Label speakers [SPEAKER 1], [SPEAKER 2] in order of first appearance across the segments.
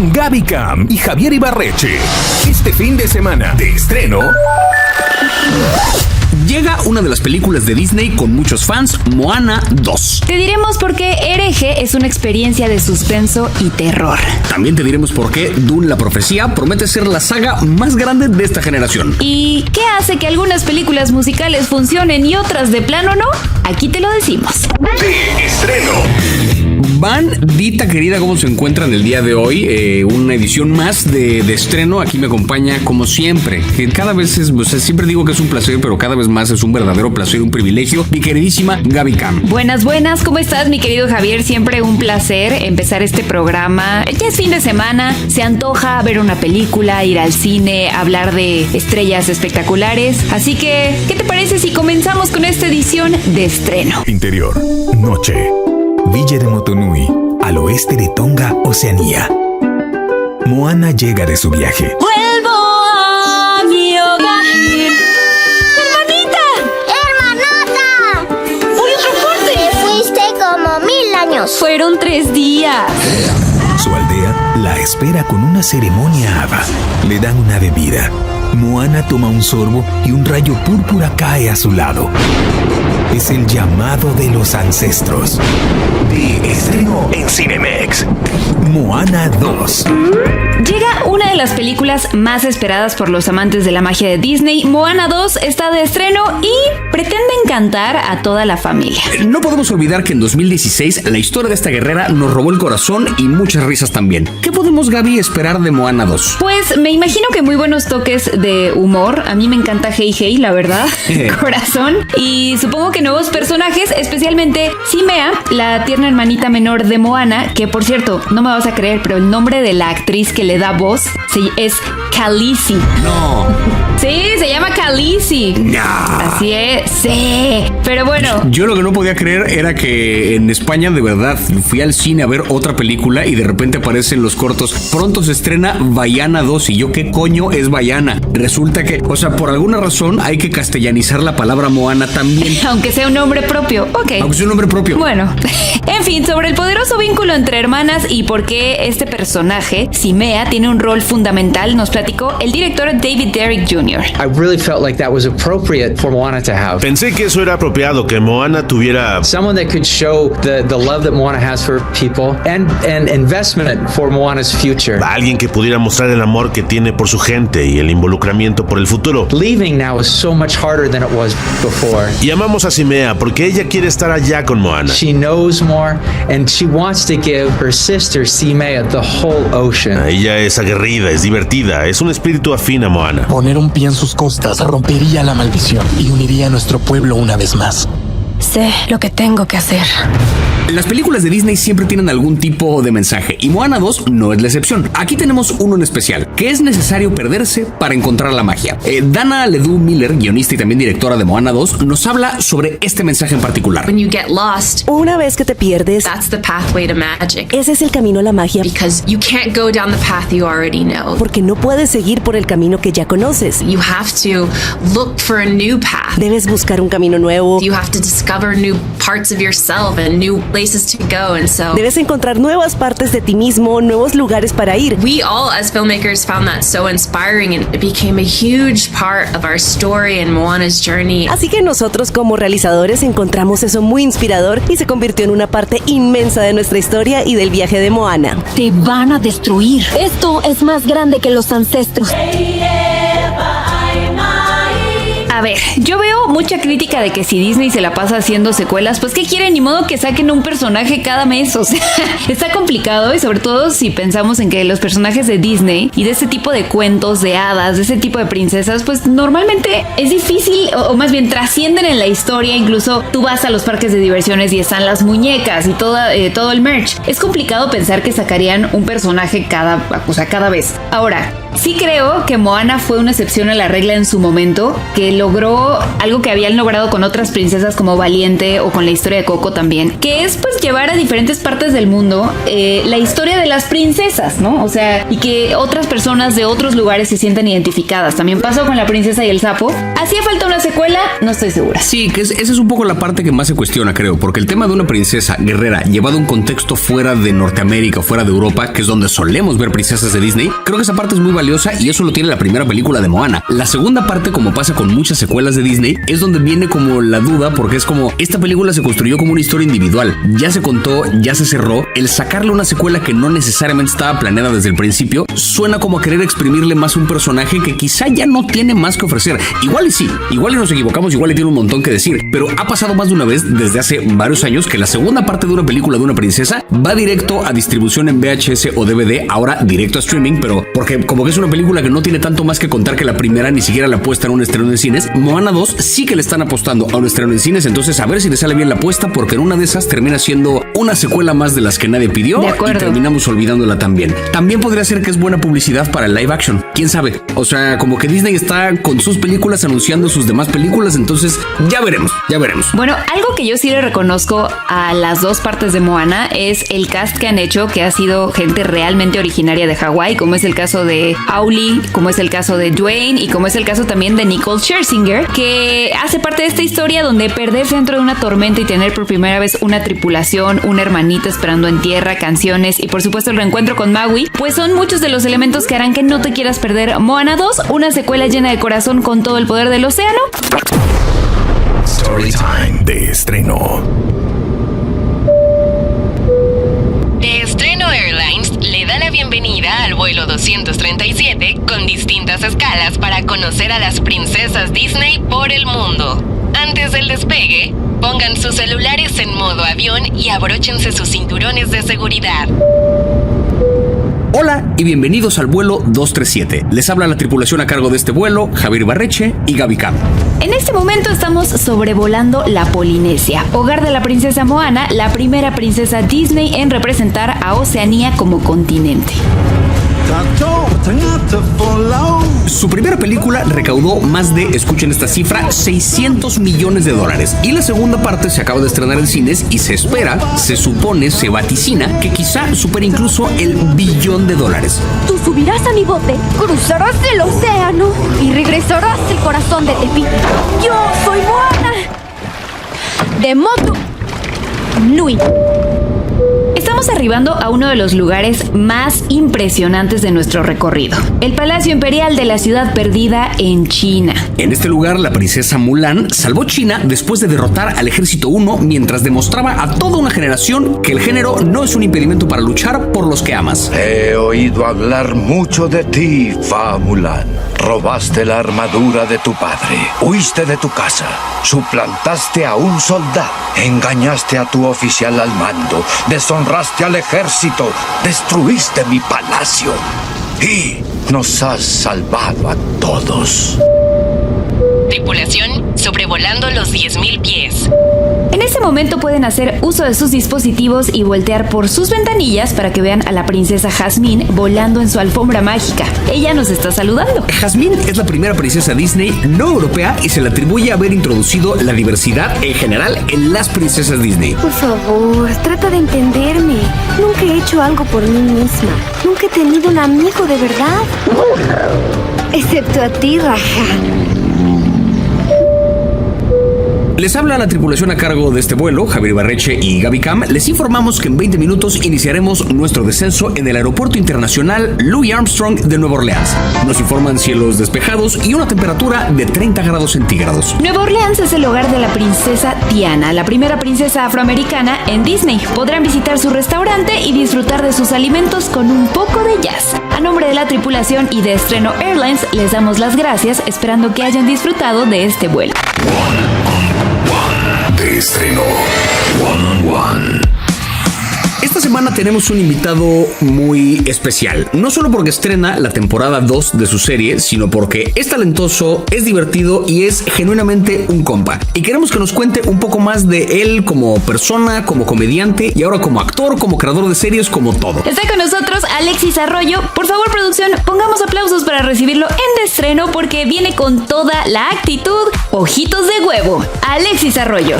[SPEAKER 1] con Gaby Cam y Javier Ibarreche. Este fin de semana de estreno...
[SPEAKER 2] Llega una de las películas de Disney con muchos fans, Moana 2.
[SPEAKER 3] Te diremos por qué Hereje es una experiencia de suspenso y terror.
[SPEAKER 2] También te diremos por qué Dune la Profecía promete ser la saga más grande de esta generación.
[SPEAKER 3] ¿Y qué hace que algunas películas musicales funcionen y otras de plano no? Aquí te lo decimos.
[SPEAKER 1] De estreno.
[SPEAKER 2] Bandita querida, ¿cómo se encuentran el día de hoy? Una edición más de estreno. Aquí me acompaña como siempre, que cada vez es, o sea, siempre digo que es un placer, pero cada vez más es un verdadero placer, un privilegio. Mi queridísima Gaby Cam.
[SPEAKER 3] Buenas, ¿cómo estás, mi querido Javier? Siempre un placer empezar este programa. Ya es fin de semana, se antoja ver una película, ir al cine, hablar de estrellas espectaculares. Así que, ¿qué te parece si comenzamos con esta edición de estreno?
[SPEAKER 1] Interior, noche. Villa de Motunui, al oeste de Tonga, Oceanía. Moana llega de su viaje.
[SPEAKER 3] ¡Vuelvo a mi hogar! ¡Hermanita!
[SPEAKER 4] ¡Hermanota!
[SPEAKER 3] ¡Voy a otro corte!
[SPEAKER 4] Te fuiste como 1000 años.
[SPEAKER 3] Fueron 3 días.
[SPEAKER 1] Su aldea la espera con una ceremonia hada. Le dan una bebida. Moana toma un sorbo y un rayo púrpura cae a su lado. Es el llamado de los ancestros. De estreno en Cinemex. Moana 2.
[SPEAKER 3] Llega una de las películas más esperadas por los amantes de la magia de Disney. Moana 2 está de estreno y pretende encantar a toda la familia.
[SPEAKER 2] No podemos olvidar que en 2016 la historia de esta guerrera nos robó el corazón y muchas risas también. ¿Qué podemos, Gaby, esperar de Moana 2?
[SPEAKER 3] Pues me imagino que muy buenos toques de humor. A mí me encanta Hey Hey, la verdad. Corazón. Y supongo que nuevos personajes, especialmente Simea, la tierna hermanita menor de Moana, que por cierto, no me vas a creer, pero el nombre de la actriz que le da voz es Khaleesi.
[SPEAKER 2] No.
[SPEAKER 3] Sí, se llama Khaleesi.
[SPEAKER 2] No.
[SPEAKER 3] Así es, sí. Pero bueno.
[SPEAKER 2] Yo lo que no podía creer era que en España, de verdad, fui al cine a ver otra película y de repente aparecen los cortos. Pronto se estrena Vaiana 2 y yo, ¿qué coño es Vaiana? Resulta que, o sea, por alguna razón hay que castellanizar la palabra Moana también.
[SPEAKER 3] Aunque sea un nombre propio, ok.
[SPEAKER 2] Aunque sea un nombre propio.
[SPEAKER 3] Bueno, en fin, sobre el poderoso vínculo entre hermanas y por qué este personaje, Simea, tiene un rol fundamental, nos platicó el director David Derrick Jr.
[SPEAKER 5] I really felt like that was appropriate for Moana to have.
[SPEAKER 6] Pensé que eso era apropiado, que Moana tuviera
[SPEAKER 5] Someone that could show the love that Moana has for people and investment for Moana's future.
[SPEAKER 6] alguien que pudiera mostrar el amor que tiene por su gente y el involucramiento por el futuro.
[SPEAKER 5] Leaving now is so much harder than it was before.
[SPEAKER 6] Y amamos a Simea porque ella quiere estar allá con Moana.
[SPEAKER 5] She knows more and she wants to give her sister Simea the whole ocean.
[SPEAKER 6] Ella es aguerrida, es divertida, es un espíritu afín a Moana.
[SPEAKER 7] Poner un pie en sus costas rompería la maldición y uniría a nuestro pueblo una vez más.
[SPEAKER 8] Sé lo que tengo que hacer.
[SPEAKER 2] Las películas de Disney siempre tienen algún tipo de mensaje y Moana 2 no es la excepción. Aquí tenemos uno en especial, que es necesario perderse para encontrar la magia. Dana Ledoux Miller, guionista y también directora de Moana 2, nos habla sobre este mensaje en particular.
[SPEAKER 9] When you get lost,
[SPEAKER 10] una vez que te pierdes,
[SPEAKER 9] that's the pathway to magic.
[SPEAKER 10] Ese es el camino a la magia.
[SPEAKER 9] Because you can't go down the path you already know.
[SPEAKER 10] Porque no puedes seguir por el camino que ya conoces.
[SPEAKER 9] You have to look for a new path.
[SPEAKER 10] Debes buscar un camino nuevo.
[SPEAKER 9] You have to discover new parts of yourself and new places to go, and so
[SPEAKER 10] debes encontrar nuevas partes de ti mismo, nuevos lugares para ir.
[SPEAKER 9] We all as filmmakers found that so inspiring, and it became a huge part of our story and Moana's journey.
[SPEAKER 10] Así que nosotros como realizadores encontramos eso muy inspirador y se convirtió en una parte inmensa de nuestra historia y del viaje de Moana.
[SPEAKER 8] Te van a destruir. Esto es más grande que los ancestros.
[SPEAKER 3] A ver, yo veo mucha crítica de que si Disney se la pasa haciendo secuelas, pues ¿qué quieren? Ni modo que saquen un personaje cada mes, o sea, está complicado y sobre todo si pensamos en que los personajes de Disney y de este tipo de cuentos de hadas, de ese tipo de princesas, pues normalmente es difícil o más bien trascienden en la historia, incluso tú vas a los parques de diversiones y están las muñecas y todo el merch. Es complicado pensar que sacarían un personaje cada vez. Ahora, sí creo que Moana fue una excepción a la regla en su momento, que logró logró algo que habían logrado con otras princesas como Valiente o con la historia de Coco también, que es pues llevar a diferentes partes del mundo la historia de las princesas, ¿no? O sea, y que otras personas de otros lugares se sientan identificadas. También pasó con La princesa y el sapo. ¿Hacía falta una secuela? No estoy segura.
[SPEAKER 2] Sí, que esa es un poco la parte que más se cuestiona, creo, porque el tema de una princesa guerrera llevado a un contexto fuera de Norteamérica o fuera de Europa, que es donde solemos ver princesas de Disney, creo que esa parte es muy valiosa y eso lo tiene la primera película de Moana. La segunda parte, como pasa con muchas secuelas de Disney, es donde viene como la duda, porque es como, esta película se construyó como una historia individual, ya se contó, ya se cerró, el sacarle una secuela que no necesariamente estaba planeada desde el principio, suena como a querer exprimirle más a un personaje que quizá ya no tiene más que ofrecer. Igual y sí, igual y nos equivocamos, igual y tiene un montón que decir, pero ha pasado más de una vez desde hace varios años que la segunda parte de una película de una princesa va directo a distribución en VHS o DVD, ahora directo a streaming, pero porque como que es una película que no tiene tanto más que contar que la primera, ni siquiera la apuesta en un estreno en cines. Moana 2 sí que le están apostando a un estreno en cines, entonces a ver si le sale bien la apuesta, porque en una de esas termina siendo una secuela más de las que nadie pidió y terminamos olvidándola también. También podría ser que es buena publicidad para el live action, quién sabe. O sea, como que Disney está con sus películas anunciando sus demás películas, entonces ya veremos.
[SPEAKER 3] Bueno, algo que yo sí le reconozco a las dos partes de Moana es el cast que han hecho, que ha sido gente realmente originaria de Hawái, como es el caso de Auli, como es el caso de Dwayne y como es el caso también de Nicole Scherzinger, que hace parte de esta historia donde perderse dentro de una tormenta y tener por primera vez una tripulación, una hermanita esperando en tierra, canciones y por supuesto el reencuentro con Maui, pues son muchos de los elementos que harán que no te quieras perder Moana 2, una secuela llena de corazón con todo el poder del océano.
[SPEAKER 1] Storytime de estreno.
[SPEAKER 11] De Estreno Airlines le da la bienvenida al vuelo 237 con distintas escalas para conocer a las princesas Disney por el mundo. Antes del despegue, pongan sus celulares en modo avión y abróchense sus cinturones de seguridad.
[SPEAKER 2] Hola y bienvenidos al vuelo 237. Les habla la tripulación a cargo de este vuelo, Javier Ibarreche y Gaby Cam.
[SPEAKER 3] En este momento estamos sobrevolando la Polinesia, hogar de la princesa Moana, la primera princesa Disney en representar a Oceanía como continente.
[SPEAKER 2] Su primera película recaudó más de, escuchen esta cifra, $600 millones. Y la segunda parte se acaba de estrenar en cines y se espera, se supone, se vaticina que quizá supere incluso el $1 billón.
[SPEAKER 8] Tú subirás a mi bote, cruzarás el océano y regresarás al corazón de Tepi. Yo soy Moana de Motu Nui.
[SPEAKER 3] Estamos arribando a uno de los lugares más impresionantes de nuestro recorrido, el Palacio Imperial de la Ciudad Perdida en China.
[SPEAKER 2] En este lugar, la princesa Mulan salvó China después de derrotar al ejército Uno mientras demostraba a toda una generación que el género no es un impedimento para luchar por los que amas.
[SPEAKER 12] He oído hablar mucho de ti, Fa Mulan. Robaste la armadura de tu padre, huiste de tu casa, suplantaste a un soldado, engañaste a tu oficial al mando, deshonraste al ejército, destruiste mi palacio y nos has salvado a todos.
[SPEAKER 11] Tripulación sobrevolando los 10.000 pies.
[SPEAKER 3] En este momento pueden hacer uso de sus dispositivos y voltear por sus ventanillas para que vean a la princesa Jasmine volando en su alfombra mágica. Ella nos está saludando.
[SPEAKER 2] Jasmine es la primera princesa Disney no europea y se le atribuye haber introducido la diversidad en general en las princesas Disney.
[SPEAKER 8] Por favor, trata de entenderme. Nunca he hecho algo por mí misma. Nunca he tenido un amigo de verdad. Excepto a ti, Raja.
[SPEAKER 2] Les habla la tripulación a cargo de este vuelo, Javier Ibarreche y Gaby Cam. Les informamos que en 20 minutos iniciaremos nuestro descenso en el Aeropuerto Internacional Louis Armstrong de Nueva Orleans. Nos informan cielos despejados y una temperatura de 30 grados centígrados.
[SPEAKER 3] Nueva Orleans es el hogar de la princesa Tiana, la primera princesa afroamericana en Disney. Podrán visitar su restaurante y disfrutar de sus alimentos con un poco de jazz. A nombre de la tripulación y de Estreno Airlines, les damos las gracias, esperando que hayan disfrutado de este vuelo.
[SPEAKER 1] De estreno. One on One.
[SPEAKER 2] esta semana tenemos un invitado muy especial. No solo porque estrena la temporada 2 de su serie, sino porque es talentoso, es divertido y es genuinamente un compa. Y queremos que nos cuente un poco más de él como persona, como comediante y ahora como actor, como creador de series, como todo.
[SPEAKER 3] Está con nosotros Alexis Arroyo. Por favor, producción, pongamos aplausos para recibirlo en de estreno porque viene con toda la actitud. Ojitos de huevo. Alexis Arroyo.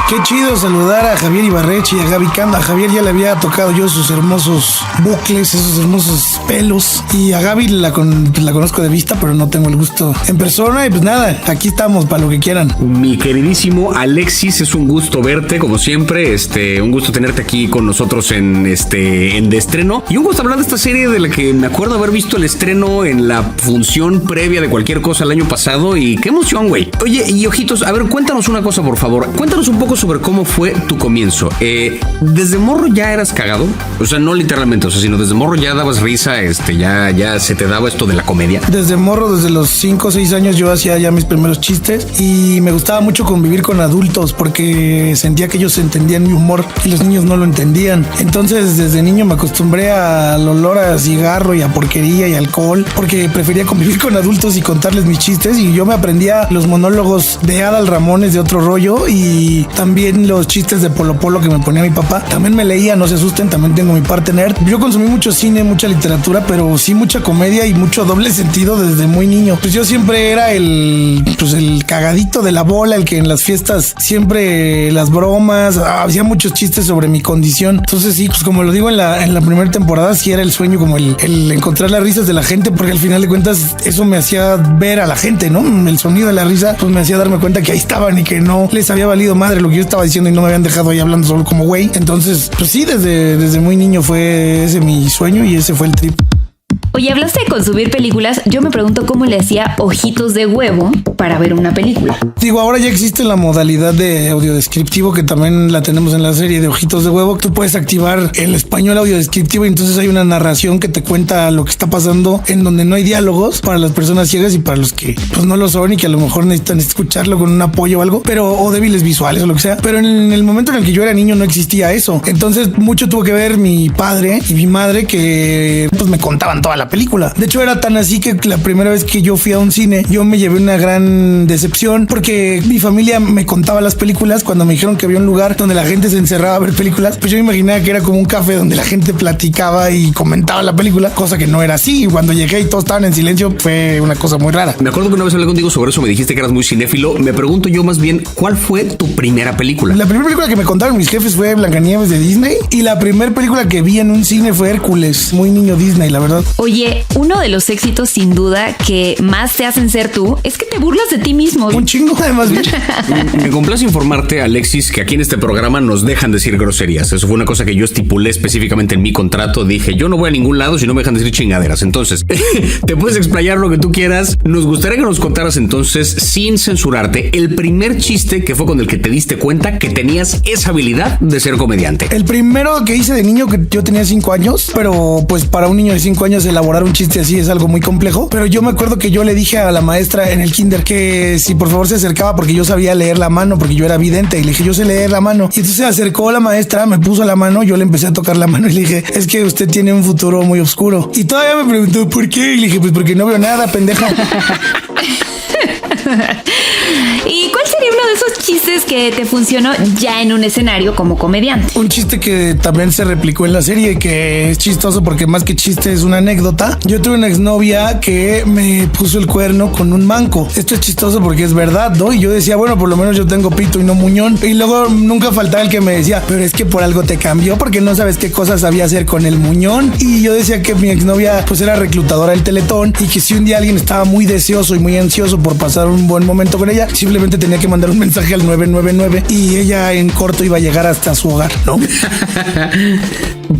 [SPEAKER 13] Qué chido saludar a Javier Ibarreche y a Gaby Canda. A Javier ya le había tocado yo sus hermosos bucles, esos hermosos pelos. Y a Gaby la conozco de vista, pero no tengo el gusto en persona. Y pues nada, aquí estamos para lo que quieran.
[SPEAKER 2] Mi queridísimo Alexis, es un gusto verte, como siempre. Un gusto tenerte aquí con nosotros en de estreno. Y un gusto hablar de esta serie de la que me acuerdo haber visto el estreno en la función previa de cualquier cosa el año pasado. Y qué emoción, güey. Oye, y ojitos, a ver, cuéntanos una cosa, por favor. Cuéntanos un poco sobre cómo fue tu comienzo. ¿Desde morro ya eras cagado? O sea, no literalmente, o sea, sino desde morro ya dabas risa, ya se te daba esto de la comedia.
[SPEAKER 13] Desde morro, desde los 5 o 6 años yo hacía ya mis primeros chistes y me gustaba mucho convivir con adultos porque sentía que ellos entendían mi humor y los niños no lo entendían. Entonces, desde niño me acostumbré al olor a cigarro y a porquería y alcohol porque prefería convivir con adultos y contarles mis chistes, y yo me aprendía los monólogos de Adal Ramones de Otro Rollo y también los chistes de Polo Polo que me ponía mi papá. También me leía, no se asusten, también tengo mi parte nerd. Yo consumí mucho cine, mucha literatura, pero sí mucha comedia y mucho doble sentido desde muy niño. Pues yo siempre era el cagadito de la bola, el que en las fiestas siempre las bromas, hacía muchos chistes sobre mi condición. Entonces sí, pues como lo digo en la primera temporada, sí era el sueño como el encontrar las risas de la gente, porque al final de cuentas eso me hacía ver a la gente, ¿no? El sonido de la risa pues me hacía darme cuenta que ahí estaban y que no les había valido madre lo que yo estaba diciendo y no me habían dejado ahí hablando solo como güey. Entonces, pues sí, desde muy niño fue ese mi sueño y ese fue el trip.
[SPEAKER 3] Oye, hablaste de consumir películas. Yo me pregunto cómo le hacía ojitos de huevo para ver una película.
[SPEAKER 13] Digo, ahora ya existe la modalidad de audiodescriptivo que también la tenemos en la serie de Ojitos de Huevo. Tú puedes activar el español audiodescriptivo y entonces hay una narración que te cuenta lo que está pasando en donde no hay diálogos para las personas ciegas y para los que pues no lo son y que a lo mejor necesitan escucharlo con un apoyo o algo, o débiles visuales o lo que sea. Pero en el momento en el que yo era niño no existía eso. Entonces mucho tuvo que ver mi padre y mi madre que pues me contaban toda la película. De hecho, era tan así que la primera vez que yo fui a un cine, yo me llevé una gran decepción porque mi familia me contaba las películas. Cuando me dijeron que había un lugar donde la gente se encerraba a ver películas, pues yo me imaginaba que era como un café donde la gente platicaba y comentaba la película, cosa que no era así. Y cuando llegué y todos estaban en silencio, fue una cosa muy rara.
[SPEAKER 2] Me acuerdo que una vez hablé contigo sobre eso, me dijiste que eras muy cinéfilo. Me pregunto yo más bien, ¿cuál fue tu primera película?
[SPEAKER 13] La primera película que me contaron mis jefes fue Blancanieves de Disney, y la primera película que vi en un cine fue Hércules. Muy niño Disney, la verdad.
[SPEAKER 3] Oye, uno de los éxitos sin duda que más te hacen ser tú es que te burlas de ti mismo.
[SPEAKER 13] Un chingo, además.
[SPEAKER 2] Me complace informarte, Alexis, que aquí en este programa nos dejan decir groserías. Eso fue una cosa que yo estipulé específicamente en mi contrato. Dije, yo no voy a ningún lado si no me dejan decir chingaderas. Entonces, te puedes explayar lo que tú quieras. Nos gustaría que nos contaras entonces, sin censurarte, el primer chiste que fue con el que te diste cuenta que tenías esa habilidad de ser comediante.
[SPEAKER 13] El primero que hice de niño, que yo tenía 5 años, pero pues para un niño de 5 años elaborar un chiste así es algo muy complejo. Pero yo me acuerdo que yo le dije a la maestra en el kinder que si por favor se acercaba, porque yo sabía leer la mano, porque yo era vidente, y le dije, yo sé leer la mano. Y entonces se acercó la maestra, me puso la mano, yo le empecé a tocar la mano y le dije, es que usted tiene un futuro muy oscuro. Y todavía me preguntó, ¿por qué? Y le dije, pues porque no veo nada, pendeja.
[SPEAKER 3] ¿Y cuál sería uno de esos chistes que te funcionó ya en un escenario como comediante?
[SPEAKER 13] Un chiste que también se replicó en la serie y que es chistoso porque más que chiste es una anécdota. Yo tuve una exnovia que me puso el cuerno con un manco. Esto es chistoso porque es verdad, ¿no? Y yo decía, bueno, por lo menos yo tengo pito y no muñón. Y luego nunca faltaba el que me decía, pero es que por algo te cambió porque no sabes qué cosas sabía hacer con el muñón. Y yo decía que mi exnovia pues era reclutadora del Teletón y que si un día alguien estaba muy deseoso y muy ansioso por pasar un buen momento con ella, simplemente tenía que mandar un mensaje al 999 y ella en corto iba a llegar hasta su hogar, ¿no?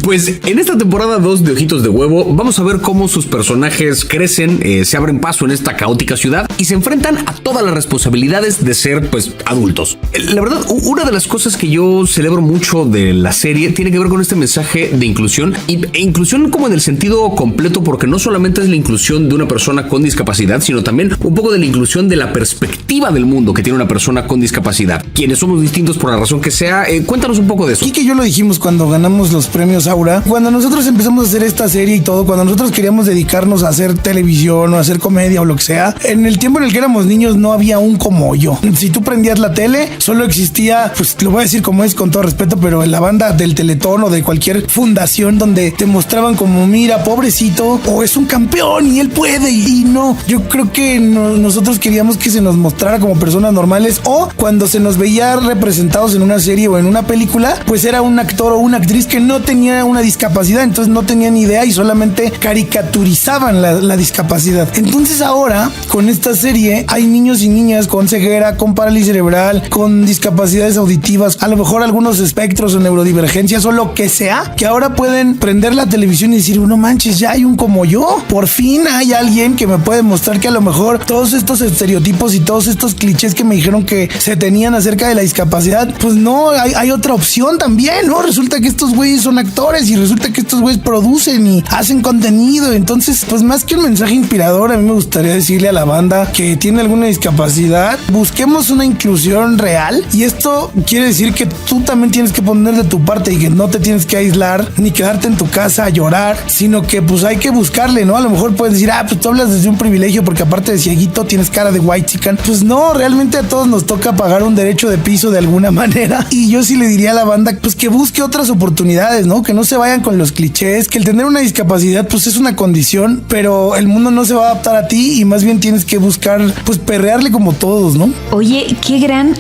[SPEAKER 2] Pues en esta temporada 2 de Ojitos de Huevo vamos a ver cómo sus personajes crecen, se abren paso en esta caótica ciudad y se enfrentan a todas las responsabilidades de ser pues adultos. La verdad, una de las cosas que yo celebro mucho de la serie tiene que ver con este mensaje de inclusión e inclusión como en el sentido completo, porque no solamente es la inclusión de una persona con discapacidad, sino también un poco de la inclusión de la perspectiva del mundo que tiene una persona con discapacidad. Quienes somos distintos por la razón que sea, cuéntanos un poco de eso.
[SPEAKER 13] Kike y yo lo dijimos cuando ganamos los premios Aura, cuando nosotros empezamos a hacer esta serie y todo, cuando nosotros queríamos dedicarnos a hacer televisión o a hacer comedia o lo que sea, en el tiempo en el que éramos niños no había un como yo. Si tú prendías la tele, solo existía, pues lo voy a decir como es con todo respeto, pero en la banda del Teletón o de cualquier fundación donde te mostraban como, mira, pobrecito, o es un campeón y él puede, y no. Yo creo que nosotros queríamos que se nos mostrara como personas normales, o cuando se nos veía representados en una serie o en una película, pues era un actor o una actriz que no tenía una discapacidad, entonces no tenían idea y solamente caricaturizaban la discapacidad. Entonces ahora, con esta serie, hay niños y niñas con ceguera, con parálisis cerebral, con discapacidades auditivas, a lo mejor algunos espectros o neurodivergencias o lo que sea, que ahora pueden prender la televisión y decir, no manches, ya hay un como yo. Por fin hay alguien que me puede mostrar que a lo mejor todos estos estereotipos y todos estos clichés que me dijeron que se tenían acerca de la discapacidad, pues no, hay otra opción también, ¿no? Resulta que estos güeyes son actores y resulta que estos güeyes producen y hacen contenido. Entonces, pues más que un mensaje inspirador, a mí me gustaría decirle a la banda que tiene alguna discapacidad, busquemos una inclusión real, y esto quiere decir que tú también tienes que poner de tu parte y que no te tienes que aislar ni quedarte en tu casa a llorar, sino que pues hay que buscarle, ¿no? A lo mejor puedes decir, pues tú hablas desde un privilegio porque aparte de cieguito tienes cara de white chican. Pues no, realmente a todos nos toca pagar un derecho de piso de alguna manera, y yo sí le diría a la banda pues que busque otras oportunidades, ¿no? Que no se vayan con los clichés, que el tener una discapacidad pues es una condición, pero el mundo no se va a adaptar a ti y más bien tienes que buscar pues perrearle como todos, ¿no?
[SPEAKER 3] Oye, qué gran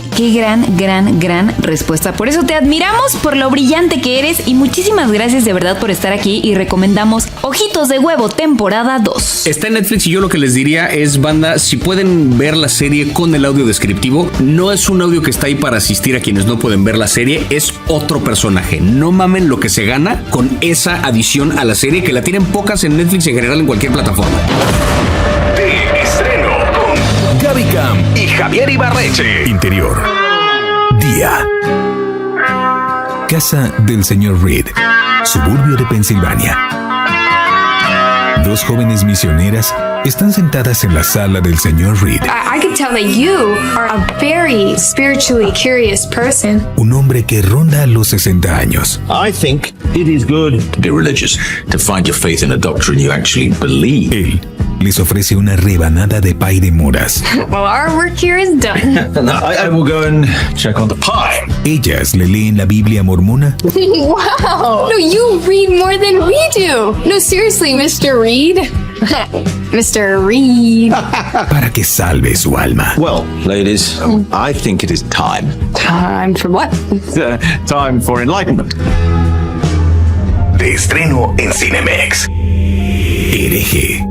[SPEAKER 3] respuesta. Por eso te admiramos por lo brillante que eres y muchísimas gracias de verdad por estar aquí, y recomendamos Ojitos de Huevo temporada 2.
[SPEAKER 2] Está en Netflix y yo lo que les diría es, banda, si pueden ver la serie con el audio descriptivo, no es un audio que está ahí para asistir a quienes no pueden ver la serie, es otro personaje. No mamen lo que se gana con esa adición a la serie, que la tienen pocas en Netflix y en general en cualquier plataforma.
[SPEAKER 1] De estreno con Gaby Cam y Javier Ibarreche. Interior. Día. Casa del señor Reed, suburbio de Pensilvania. Dos jóvenes misioneras están sentadas en la sala del señor Reed.
[SPEAKER 14] I could tell that you are a very spiritually curious person.
[SPEAKER 1] Un hombre que ronda los 60 años.
[SPEAKER 15] I think it is good to be religious, to find your faith in a doctrine you actually believe.
[SPEAKER 1] Él les ofrece una rebanada de pie de moras.
[SPEAKER 14] Well, our work here is done.
[SPEAKER 15] I will go and check on the pie.
[SPEAKER 1] Ellas le leen la Biblia mormona.
[SPEAKER 14] Wow! No, you read more than we do. No, seriously, Mr. Reed. Mr. Reed.
[SPEAKER 1] Para que salve su alma.
[SPEAKER 15] Well, ladies, I think it is time.
[SPEAKER 14] Time for what?
[SPEAKER 15] Time for enlightenment.
[SPEAKER 1] De estreno en Cinemex. Hereje.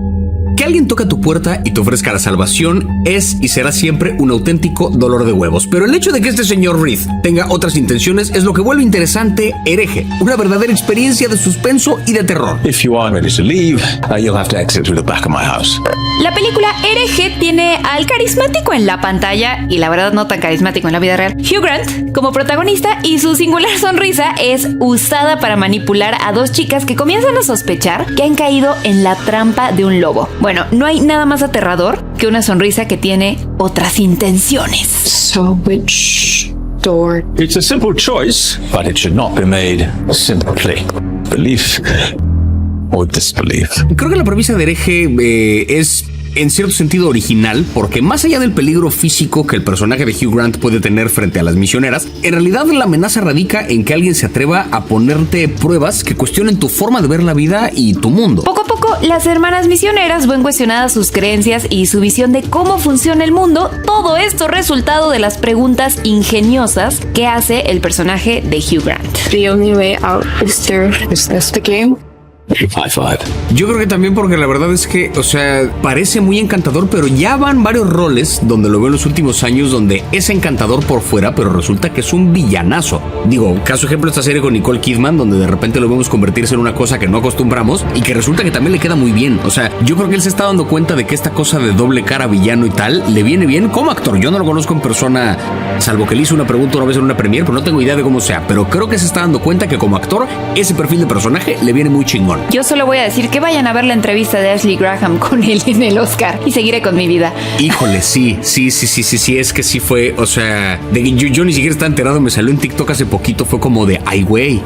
[SPEAKER 2] Que alguien toque a tu puerta y te ofrezca la salvación es y será siempre un auténtico dolor de huevos. Pero el hecho de que este señor Reed tenga otras intenciones es lo que vuelve interesante Hereje, una verdadera experiencia de suspenso y de terror.
[SPEAKER 15] If you are ready to leave, you'll have to exit through the back of my house.
[SPEAKER 3] La película Hereje tiene al carismático en la pantalla, y la verdad no tan carismático en la vida real, Hugh Grant como protagonista, y su singular sonrisa es usada para manipular a dos chicas que comienzan a sospechar que han caído en la trampa de un lobo. Bueno, no hay nada más aterrador que una sonrisa que tiene otras intenciones.
[SPEAKER 14] So which door?
[SPEAKER 15] It's a simple choice, but it should not be made simply. Belief or disbelief.
[SPEAKER 2] Creo que la premisa de Hereje es en cierto sentido original, porque más allá del peligro físico que el personaje de Hugh Grant puede tener frente a las misioneras, en realidad la amenaza radica en que alguien se atreva a ponerte pruebas que cuestionen tu forma de ver la vida y tu mundo.
[SPEAKER 3] Poco a poco, las hermanas misioneras ven cuestionadas sus creencias y su visión de cómo funciona el mundo, todo esto resultado de las preguntas ingeniosas que hace el personaje de Hugh Grant.
[SPEAKER 14] The only way out is through. Is this the game?
[SPEAKER 15] High five.
[SPEAKER 2] Yo creo que también porque la verdad es que, o sea, parece muy encantador, pero ya van varios roles donde lo veo en los últimos años donde es encantador por fuera, pero resulta que es un villanazo. Digo, caso ejemplo esta serie con Nicole Kidman, donde de repente lo vemos convertirse en una cosa que no acostumbramos y que resulta que también le queda muy bien. O sea, yo creo que él se está dando cuenta de que esta cosa de doble cara, villano y tal, le viene bien como actor. Yo no lo conozco en persona, salvo que le hice una pregunta una vez en una premiere, pero no tengo idea de cómo sea. Pero creo que se está dando cuenta que como actor, ese perfil de personaje le viene muy chingón.
[SPEAKER 3] Yo solo voy a decir que vayan a ver la entrevista de Ashley Graham con él en el Oscar y seguiré con mi vida.
[SPEAKER 2] Híjole, sí, es que sí fue, o sea, yo ni siquiera estaba enterado, me salió en TikTok hace poquito, fue como de, ay güey,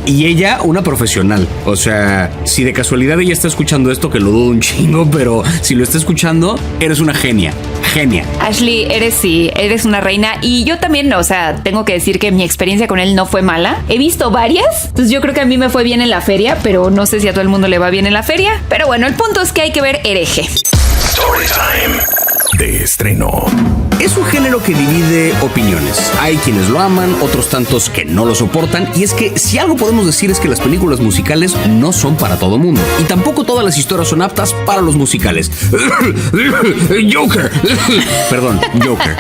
[SPEAKER 2] y ella una profesional, o sea, si de casualidad ella está escuchando esto, que lo dudo un chingo, pero si lo está escuchando, eres una genia.
[SPEAKER 3] Ashley, eres una reina. Y yo también, o sea, tengo que decir que mi experiencia con él no fue mala. He visto varias, entonces yo creo que a mí me fue bien en la feria, pero no sé si a todo el mundo le va bien en la feria. Pero bueno, el punto es que hay que ver Hereje.
[SPEAKER 1] Storytime de estreno.
[SPEAKER 2] Es un género que divide opiniones. Hay quienes lo aman, otros tantos que no lo soportan. Y es que si algo podemos decir es que las películas musicales no son para todo mundo. Y tampoco todas las historias son aptas para los musicales. Joker. Perdón, Joker.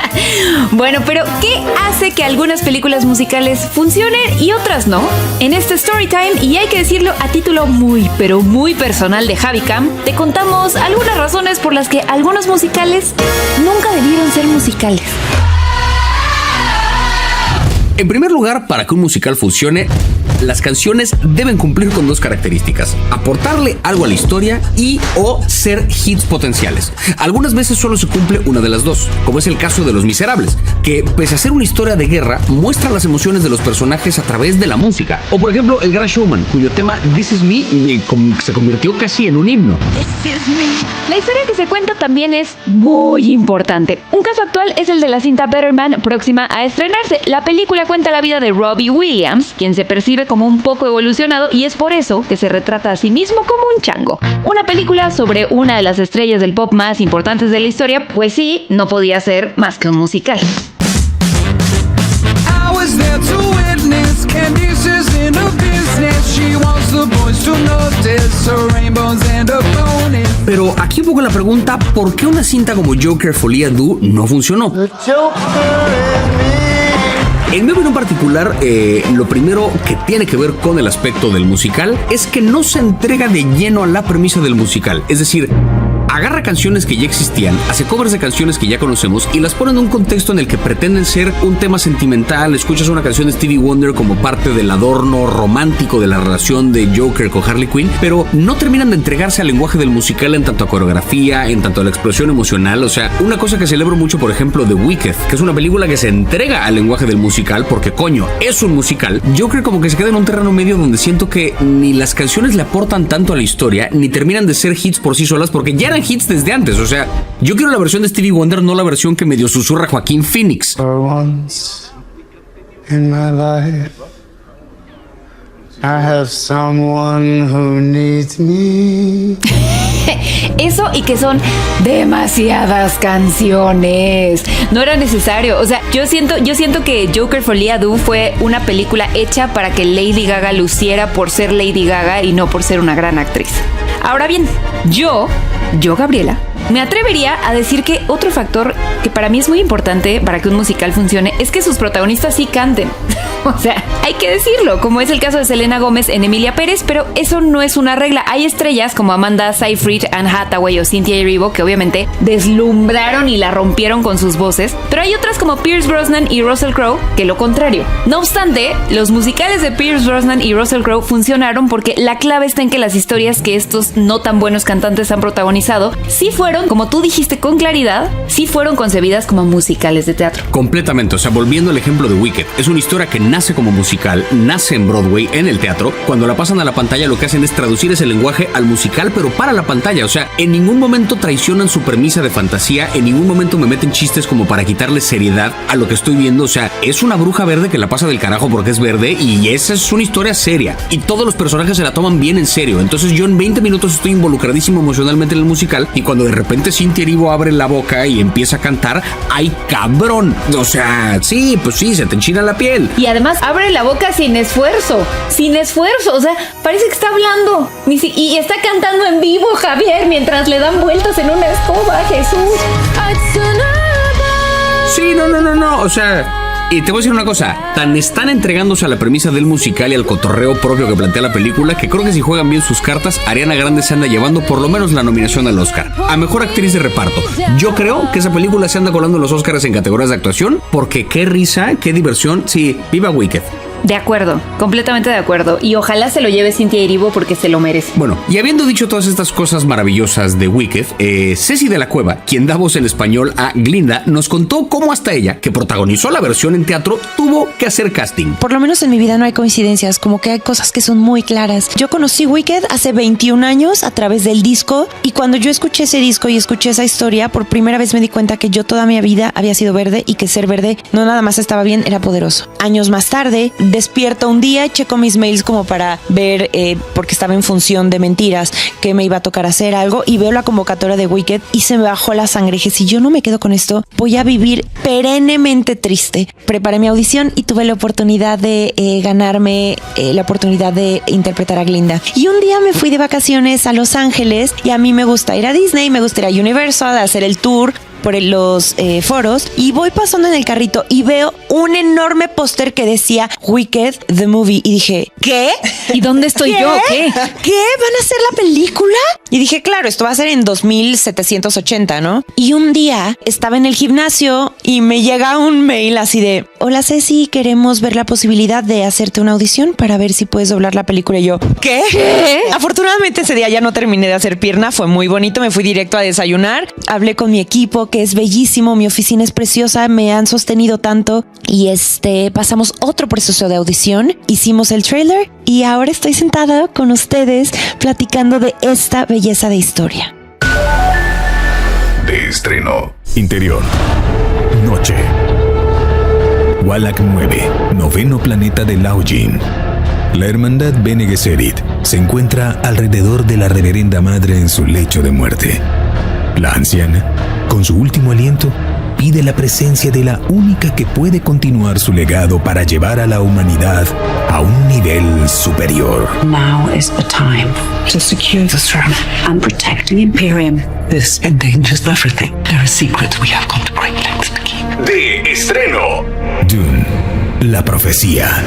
[SPEAKER 3] Bueno, pero ¿qué hace que algunas películas musicales funcionen y otras no? En este Storytime, y hay que decirlo a título muy, pero muy personal de Javi Cam, te contamos algunas razones por las que algunos musicales nunca debieron ser musicales.
[SPEAKER 2] En primer lugar, para que un musical funcione, las canciones deben cumplir con dos características: aportarle algo a la historia y o ser hits potenciales. Algunas veces solo se cumple una de las dos, como es el caso de Los Miserables, que pese a ser una historia de guerra, muestra las emociones de los personajes a través de la música. O por ejemplo, El Gran Showman, cuyo tema This Is Me se convirtió casi en un himno.
[SPEAKER 3] La historia que se cuenta también es muy importante. Un caso actual es el de la cinta Better Man, próxima a estrenarse. La película cuenta la vida de Robbie Williams, quien se percibe como un poco evolucionado, y es por eso que se retrata a sí mismo como un chango. Una película sobre una de las estrellas del pop más importantes de la historia, pues sí, no podía ser más que un musical.
[SPEAKER 2] Pero aquí un poco la pregunta, ¿por qué una cinta como Joker Folie à Deux no funcionó? En mi opinión particular, lo primero que tiene que ver con el aspecto del musical es que no se entrega de lleno a la premisa del musical. Es decir, agarra canciones que ya existían, hace covers de canciones que ya conocemos y las pone en un contexto en el que pretenden ser un tema sentimental. Escuchas una canción de Stevie Wonder como parte del adorno romántico de la relación de Joker con Harley Quinn, pero no terminan de entregarse al lenguaje del musical en tanto a coreografía, en tanto a la explosión emocional. O sea, una cosa que celebro mucho, por ejemplo, de Wicked, que es una película que se entrega al lenguaje del musical porque, coño, es un musical. Joker como que se queda en un terreno medio donde siento que ni las canciones le aportan tanto a la historia, ni terminan de ser hits por sí solas porque ya eran hits desde antes. O sea, yo quiero la versión de Stevie Wonder, no la versión que medio susurra Joaquín Phoenix.
[SPEAKER 16] For once in my life, I have someone who needs me.
[SPEAKER 3] Eso y que son demasiadas canciones. No era necesario. O sea, yo siento que Joker Folie à Deux fue una película hecha para que Lady Gaga luciera por ser Lady Gaga y no por ser una gran actriz. Ahora bien, yo, Gabriela, me atrevería a decir que otro factor que para mí es muy importante para que un musical funcione es que sus protagonistas sí canten. O sea, hay que decirlo, como es el caso de Selena Gómez en Emilia Pérez, pero eso no es una regla. Hay estrellas como Amanda Seyfried, Anne Hathaway o Cynthia Erivo que obviamente deslumbraron y la rompieron con sus voces, pero hay otras como Pierce Brosnan y Russell Crowe que lo contrario. No obstante, los musicales de Pierce Brosnan y Russell Crowe funcionaron porque la clave está en que las historias que estos no tan buenos cantantes han protagonizado sí fueron, como tú dijiste con claridad, sí fueron concebidas como musicales de teatro.
[SPEAKER 2] Completamente. O sea, volviendo al ejemplo de Wicked, es una historia que nace como musical, nace en Broadway, en el teatro. Cuando la pasan a la pantalla, lo que hacen es traducir ese lenguaje al musical, pero para la pantalla. O sea, en ningún momento traicionan su premisa de fantasía, en ningún momento me meten chistes como para quitarle seriedad a lo que estoy viendo. O sea, es una bruja verde que la pasa del carajo porque es verde y esa es una historia seria. Y todos los personajes se la toman bien en serio. Entonces yo en 20 minutos estoy involucradísimo emocionalmente en el musical y cuando de repente Cynthia Erivo abre la boca y empieza a cantar, ¡ay, cabrón! O sea, sí, pues sí, se te enchina la piel.
[SPEAKER 3] Y además además abre la boca sin esfuerzo, o sea, parece que está hablando y está cantando en vivo, Javier, mientras le dan vueltas en una escoba, Jesús.
[SPEAKER 2] Sí, no, o sea... Y te voy a decir una cosa, tan están entregándose a la premisa del musical y al cotorreo propio que plantea la película, que creo que si juegan bien sus cartas, Ariana Grande se anda llevando por lo menos la nominación al Oscar a Mejor Actriz de Reparto. Yo creo que esa película se anda colando en los Oscars en categorías de actuación, porque qué risa, qué diversión, sí, viva Wicked.
[SPEAKER 3] De acuerdo, completamente de acuerdo. Y ojalá se lo lleve Cynthia Erivo porque se lo merece.
[SPEAKER 2] Bueno, y habiendo dicho todas estas cosas maravillosas de Wicked, Ceci de la Cueva, quien da voz en español a Glinda, nos contó cómo hasta ella, que protagonizó la versión en teatro, tuvo que hacer casting.
[SPEAKER 17] Por lo menos en mi vida no hay coincidencias, como que hay cosas que son muy claras. Yo conocí Wicked hace 21 años a través del disco, y cuando yo escuché ese disco y escuché esa historia, por primera vez me di cuenta que yo toda mi vida había sido verde y que ser verde no nada más estaba bien, era poderoso. Años más tarde, despierto un día, checo mis mails como para ver, porque estaba en función de mentiras, que me iba a tocar hacer algo, y veo la convocatoria de Wicked y se me bajó la sangre. Dije, si yo no me quedo con esto, voy a vivir perennemente triste. Preparé mi audición y tuve la oportunidad de ganarme la oportunidad de interpretar a Glinda. Y un día me fui de vacaciones a Los Ángeles, y a mí me gusta ir a Disney, me gusta ir a Universal, a hacer el tour por los foros, y voy pasando en el carrito y veo un enorme póster que decía Wicked the Movie, y dije, ¿qué?
[SPEAKER 3] ¿Y dónde estoy yo? ¿Qué?
[SPEAKER 17] ¿Qué? ¿Van a hacer la película? Y dije, claro, esto va a ser en 2780, ¿no? Y un día estaba en el gimnasio y me llega un mail así de, hola Ceci, queremos ver la posibilidad de hacerte una audición para ver si puedes doblar la película. Y yo, ¿qué? Afortunadamente ese día ya no terminé de hacer pierna, fue muy bonito, me fui directo a desayunar, hablé con mi equipo, que es bellísimo, mi oficina es preciosa, me han sostenido tanto, y pasamos otro proceso de audición, hicimos el trailer y ahora estoy sentada con ustedes platicando de esta belleza de historia.
[SPEAKER 1] De estreno. Interior. Noche. Wallach 9, noveno planeta de Laujin. La hermandad Bene Gesserit se encuentra alrededor de la reverenda madre en su lecho de muerte. La anciana, con su último aliento, pide la presencia de la única que puede continuar su legado para llevar a la humanidad a un nivel superior.
[SPEAKER 18] Now is the time to secure the throne and protect the Imperium. This endangers everything. There are secrets we have gone to great lengths to keep.
[SPEAKER 1] De estreno. Dune, la profecía.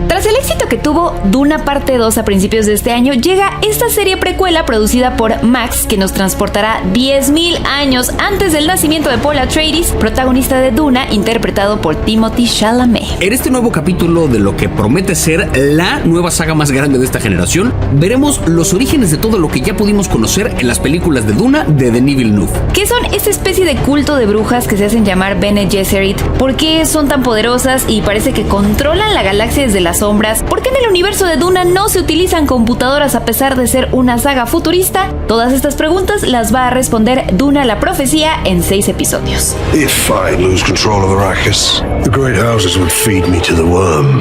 [SPEAKER 3] Tras el éxito que tuvo Duna parte 2 a principios de este año, llega esta serie precuela producida por Max, que nos transportará 10.000 años antes del nacimiento de Paul Atreides, protagonista de Duna, interpretado por Timothée Chalamet.
[SPEAKER 2] En este nuevo capítulo de lo que promete ser la nueva saga más grande de esta generación, veremos los orígenes de todo lo que ya pudimos conocer en las películas de Duna de Denis Villeneuve.
[SPEAKER 3] ¿Qué son esta especie de culto de brujas que se hacen llamar Bene Gesserit? ¿Por qué son tan poderosas y parece que controlan la galaxia desde las sombras? ¿Por qué en el universo de Duna no se utilizan computadoras a pesar de ser una saga futurista? Todas estas preguntas las va a responder Duna la profecía en 6 episodios.
[SPEAKER 19] If I lose control of Arrakis, the great houses would feed me to the worm.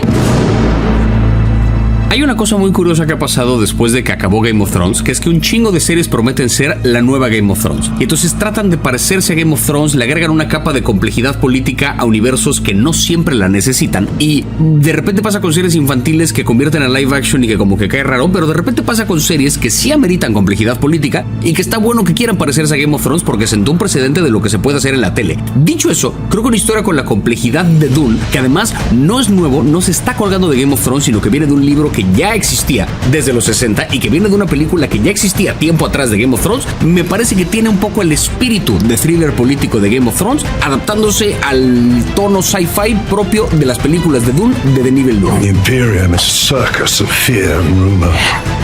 [SPEAKER 2] Hay una cosa muy curiosa que ha pasado después de que acabó Game of Thrones, que es que un chingo de series prometen ser la nueva Game of Thrones. Y entonces tratan de parecerse a Game of Thrones, le agregan una capa de complejidad política a universos que no siempre la necesitan. Y de repente pasa con series infantiles que convierten a live action y que como que cae raro, pero de repente pasa con series que sí ameritan complejidad política y que está bueno que quieran parecerse a Game of Thrones porque sentó un precedente de lo que se puede hacer en la tele. Dicho eso, creo que una historia con la complejidad de Dune, que además no es nuevo, no se está colgando de Game of Thrones, sino que viene de un libro que ya existía desde los 60 y que viene de una película que ya existía tiempo atrás de Game of Thrones, me parece que tiene un poco el espíritu de thriller político de Game of Thrones, adaptándose al tono sci-fi propio de las películas de Dune de Denis Villeneuve.
[SPEAKER 19] The Imperium is a circus of fear and rumor.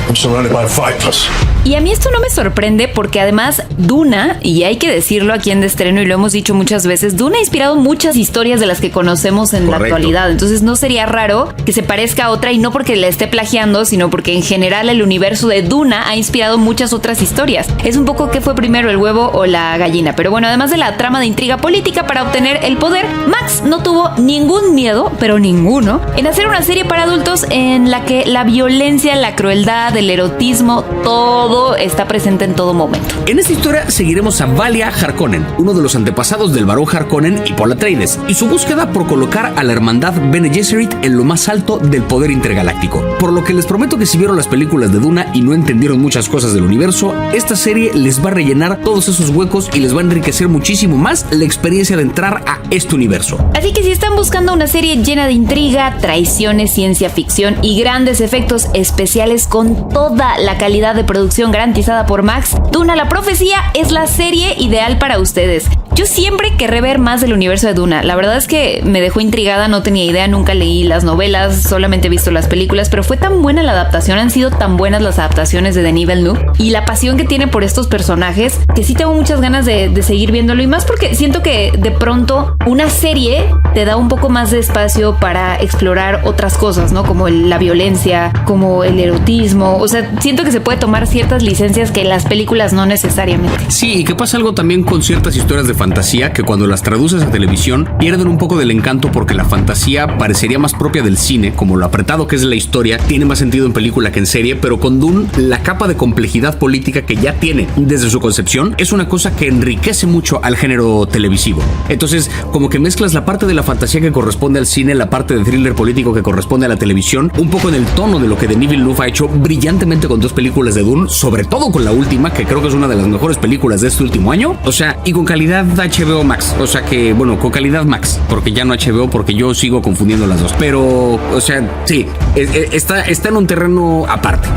[SPEAKER 19] I'm surrounded by vipers.
[SPEAKER 3] Y a mí esto no me sorprende porque además Duna, y hay que decirlo aquí en De Estreno y lo hemos dicho muchas veces, Duna ha inspirado muchas historias de las que conocemos en la actualidad. Entonces no sería raro que se parezca a otra, y no porque la esté plagiando, sino porque en general el universo de Duna ha inspirado muchas otras historias. Es un poco qué fue primero, el huevo o la gallina. Pero bueno, además de la trama de intriga política para obtener el poder, Max no tuvo ningún miedo, pero ninguno, en hacer una serie para adultos en la que la violencia, la crueldad, el erotismo, todo todo está presente en todo momento.
[SPEAKER 2] En esta historia seguiremos a Valia Harkonnen, uno de los antepasados del barón Harkonnen y Paul Atreides, y su búsqueda por colocar a la hermandad Bene Gesserit en lo más alto del poder intergaláctico. Por lo que les prometo que si vieron las películas de Duna y no entendieron muchas cosas del universo, esta serie les va a rellenar todos esos huecos y les va a enriquecer muchísimo más la experiencia de entrar a este universo.
[SPEAKER 3] Así que si están buscando una serie llena de intriga, traiciones, ciencia ficción y grandes efectos especiales con toda la calidad de producción garantizada por Max, Duna la Profecía es la serie ideal para ustedes. Yo siempre querré ver más del universo de Duna. La verdad es que me dejó intrigada, no tenía idea, nunca leí las novelas, solamente he visto las películas, pero fue tan buena la adaptación, han sido tan buenas las adaptaciones de Denis Villeneuve y la pasión que tiene por estos personajes, que sí tengo muchas ganas de seguir viéndolo, y más porque siento que de pronto una serie te da un poco más de espacio para explorar otras cosas, ¿no? Como la violencia, como el erotismo, o sea, siento que se puede tomar ciertas licencias que en las películas no necesariamente.
[SPEAKER 2] Sí, y que pasa algo también con ciertas historias de fantasía que cuando las traduces a televisión pierden un poco del encanto, porque la fantasía parecería más propia del cine, como lo apretado que es la historia, tiene más sentido en película que en serie, pero con Dune la capa de complejidad política que ya tiene desde su concepción es una cosa que enriquece mucho al género televisivo. Entonces, como que mezclas la parte de la fantasía que corresponde al cine, la parte de thriller político que corresponde a la televisión, un poco en el tono de lo que Denis Villeneuve ha hecho brillantemente con dos películas de Dune, sobre todo con la última, que creo que es una de las mejores películas de este último año, o sea, y con calidad HBO Max, o sea que, bueno, con calidad Max, porque ya no HBO, porque yo sigo confundiendo las dos, pero, o sea, sí, está en un terreno aparte.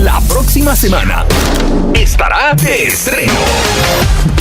[SPEAKER 1] La próxima semana estará de estreno.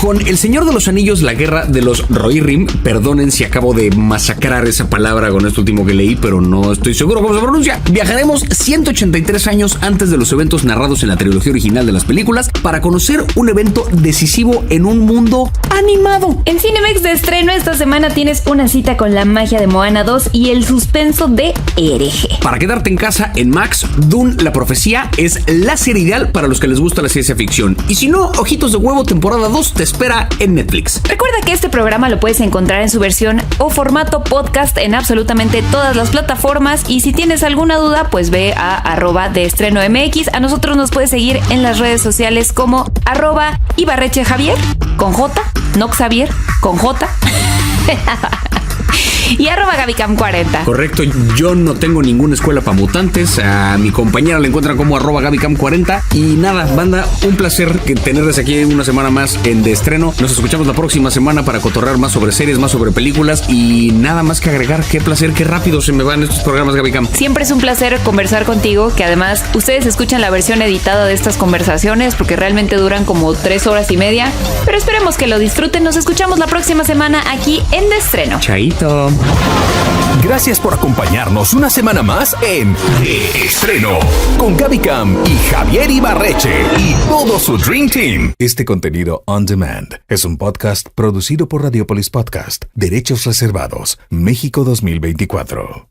[SPEAKER 2] Con El Señor de los Anillos, la guerra de los Rohirrim, perdonen si acabo de masacrar esa palabra con esto último que leí, pero no estoy seguro cómo se pronuncia. Viajaremos 183 años antes de los eventos narrados en la trilogía original de las películas para conocer un evento decisivo en un mundo animado.
[SPEAKER 3] En Cinemex de estreno esta semana tienes una cita con la magia de Moana 2 y el suspenso de Hereje.
[SPEAKER 2] Para quedarte en casa, en Max, Dune, la profecía, es la serie ideal para los que les gusta la ciencia ficción. Y si no, Ojitos de Huevo temporada 2 te espera en Netflix.
[SPEAKER 3] Recuerda que este programa lo puedes encontrar en su versión o formato podcast en absolutamente todas las plataformas, y si tienes alguna duda, pues ve a @deestreno_mx. A nosotros nos puedes seguir en las redes sociales como @ibarrechejavier con J, no Xavier, con J. Y @GabyCam40.
[SPEAKER 2] Correcto, yo no tengo ninguna escuela para mutantes. A mi compañera la encuentran como @GabyCam40. Y nada, banda, un placer tenerles aquí una semana más en De Estreno. Nos escuchamos la próxima semana para cotorrear más sobre series, más sobre películas. Y nada más que agregar, qué placer, qué rápido se me van estos programas, GabyCam.
[SPEAKER 3] Siempre es un placer conversar contigo, que además ustedes escuchan la versión editada de estas conversaciones porque realmente duran como 3 horas y media. Pero esperemos que lo disfruten. Nos escuchamos la próxima semana aquí en De Estreno.
[SPEAKER 2] Chaito.
[SPEAKER 1] Gracias por acompañarnos una semana más en De Estreno con GabyCam y Javier Ibarreche y todo su Dream Team. Este contenido on demand es un podcast producido por Radiopolis Podcast. Derechos reservados. México 2024.